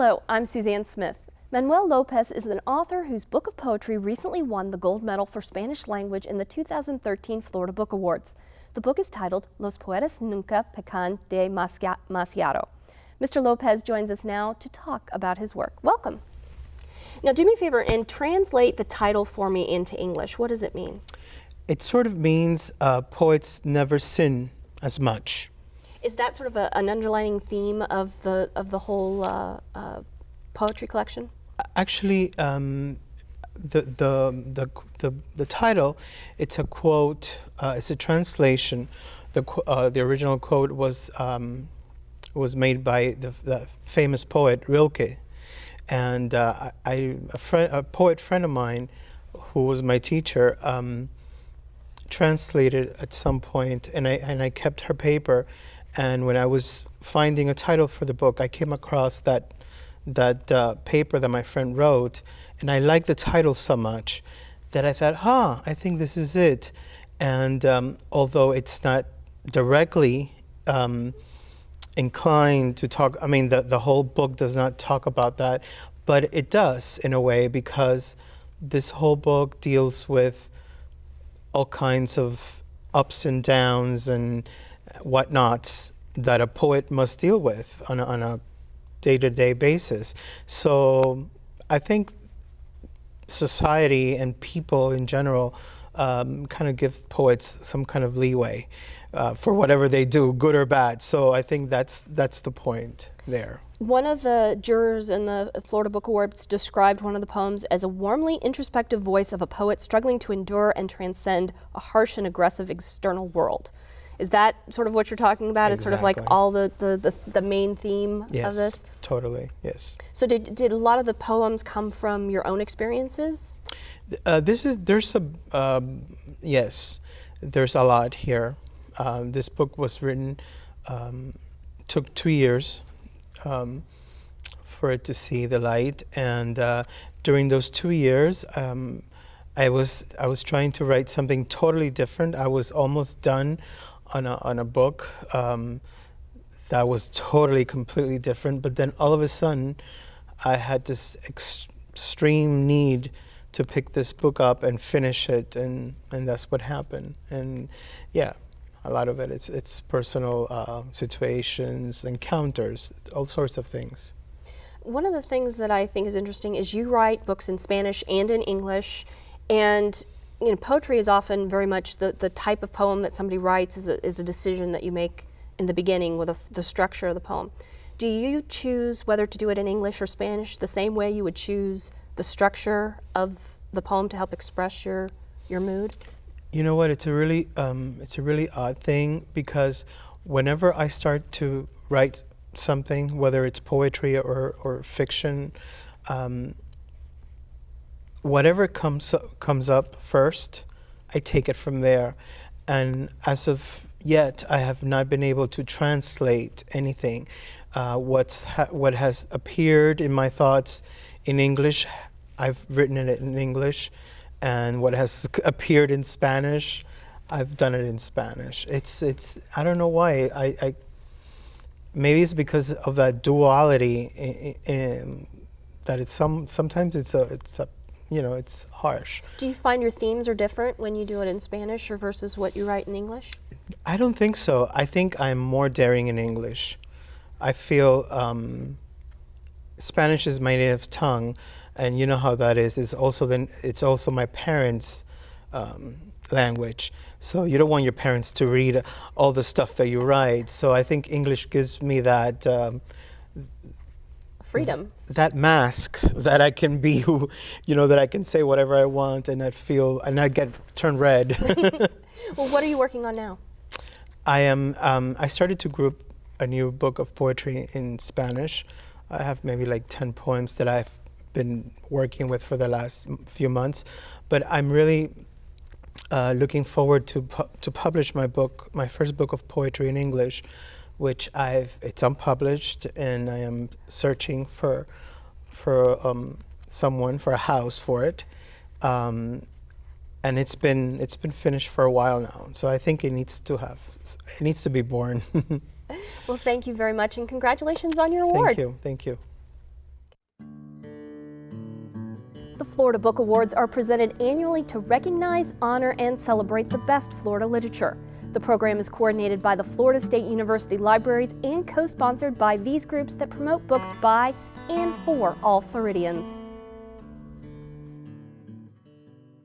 Hello, I'm Suzanne Smith. Manuel Lopez is an author whose book of poetry recently won the gold medal for Spanish language in the 2013 Florida Book Awards. The book is titled Los Poetas Nunca Pecan Demasiado. Mr. Lopez joins us now to talk about his work. Welcome. Now do me a favor and translate the title for me into English. What does it mean? It sort of means poets never sin as much. Is that sort of an underlining theme of the whole poetry collection? Actually, the title, it's a quote. It's a translation. The original quote was made by the famous poet Rilke, and a poet friend of mine, who was my teacher, translated at some point, and I kept her paper. And when I was finding a title for the book, I came across that paper that my friend wrote, and I liked the title so much that I thought, I think this is it. And although it's not directly inclined to talk, I mean, the whole book does not talk about that, but it does in a way, because this whole book deals with all kinds of ups and downs and whatnots that a poet must deal with on a day-to-day basis. So I think society and people in general kind of give poets some kind of leeway for whatever they do, good or bad. So I think that's the point there. One of the jurors in the Florida Book Awards described one of the poems as a warmly introspective voice of a poet struggling to endure and transcend a harsh and aggressive external world. Is that sort of what you're talking about? Exactly. Is sort of like all the main theme of this? Yes, totally, yes. So did a lot of the poems come from your own experiences? Yes, there's a lot here. This book was written, took 2 years for it to see the light, and during those 2 years, I was trying to write something totally different. I was almost done on a book that was totally, completely different. But then all of a sudden, I had this extreme need to pick this book up and finish it, and that's what happened. And yeah, a lot of it, it's personal situations, encounters, all sorts of things. One of the things that I think is interesting is you write books in Spanish and in English, and you know, poetry is often very much the type of poem that somebody writes is a decision that you make in the beginning with the structure of the poem. Do you choose whether to do it in English or Spanish the same way you would choose the structure of the poem to help express your mood? You know what? It's a really odd thing, because whenever I start to write something, whether it's poetry or fiction, whatever comes up first, I take it from there. And as of yet, I have not been able to translate anything. What has appeared in my thoughts in English, I've written it in English, and what has appeared in Spanish, I've done it in Spanish. It's I don't know why. I maybe it's because of that duality that it's sometimes it's a you know, it's harsh. Do you find your themes are different when you do it in Spanish or versus what you write in English? I don't think so. I think I'm more daring in English. I feel Spanish is my native tongue, and you know how that is. It's also my parents' language. So you don't want your parents to read all the stuff that you write. So I think English gives me that freedom. That mask that I can be who, you know, that I can say whatever I want and not get turned red. Well, what are you working on now? I started to group a new book of poetry in Spanish. I have maybe like 10 poems that I've been working with for the last few months, but I'm really looking forward to publish my first book of poetry in English, which it's unpublished, and I am searching for someone, for a house for it, and it's been finished for a while now. So I think it needs to be born. Well, thank you very much, and congratulations on your award. Thank you. The Florida Book Awards are presented annually to recognize, honor, and celebrate the best Florida literature. The program is coordinated by the Florida State University Libraries and co-sponsored by these groups that promote books by and for all Floridians.